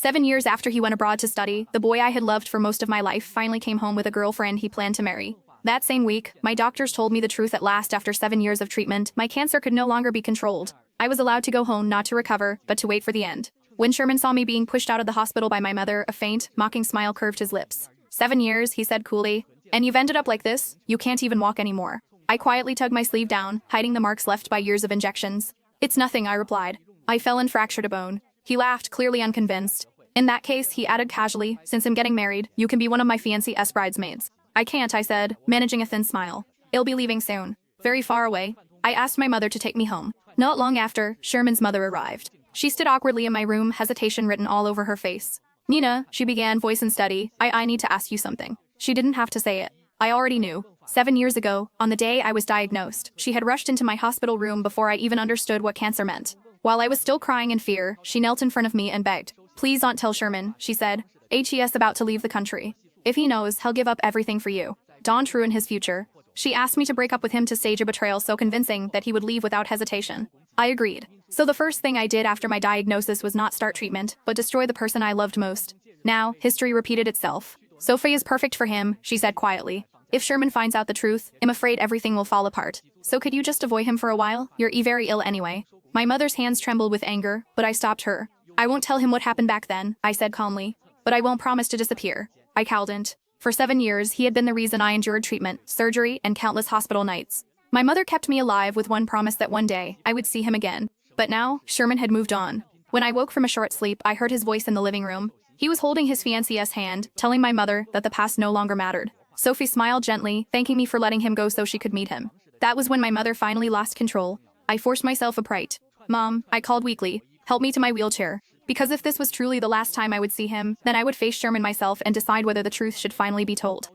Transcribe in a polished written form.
7 years after he went abroad to study, the boy I had loved for most of my life finally came home with a girlfriend he planned to marry. That same week, my doctors told me the truth at last. After 7 years of treatment, my cancer could no longer be controlled. I was allowed to go home, not to recover, but to wait for the end. When Sherman saw me being pushed out of the hospital by my mother, a faint, mocking smile curved his lips. 7 years, he said coolly. And you've ended up like this? You can't even walk anymore. I quietly tugged my sleeve down, hiding the marks left by years of injections. It's nothing, I replied. I fell and fractured a bone. He laughed, clearly unconvinced. In that case, he added casually, since I'm getting married, you can be one of my fiancée's bridesmaids. I can't, I said, managing a thin smile. I'll be leaving soon. Very far away. I asked my mother to take me home. Not long after, Sherman's mother arrived. She stood awkwardly in my room, hesitation written all over her face. Nina, she began, voice unsteady, I need to ask you something. She didn't have to say it. I already knew. 7 years ago, on the day I was diagnosed, she had rushed into my hospital room before I even understood what cancer meant. While I was still crying in fear, she knelt in front of me and begged. Please don't tell Sherman, she said. He's about to leave the country. If he knows, he'll give up everything for you. Don't ruin his future. She asked me to break up with him to stage a betrayal so convincing that he would leave without hesitation. I agreed. So the first thing I did after my diagnosis was not start treatment, but destroy the person I loved most. Now, history repeated itself. Sophie is perfect for him, she said quietly. If Sherman finds out the truth, I'm afraid everything will fall apart. So could you just avoid him for a while? You're very ill anyway. My mother's hands trembled with anger, but I stopped her. I won't tell him what happened back then, I said calmly. But I won't promise to disappear. I couldn't. For 7 years, he had been the reason I endured treatment, surgery, and countless hospital nights. My mother kept me alive with one promise that one day, I would see him again. But now, Sherman had moved on. When I woke from a short sleep, I heard his voice in the living room. He was holding his fiancée's hand, telling my mother that the past no longer mattered. Sophie smiled gently, thanking me for letting him go so she could meet him. That was when my mother finally lost control. I forced myself upright. Mom, I called weakly. Help me to my wheelchair. Because if this was truly the last time I would see him, then I would face Sherman myself and decide whether the truth should finally be told.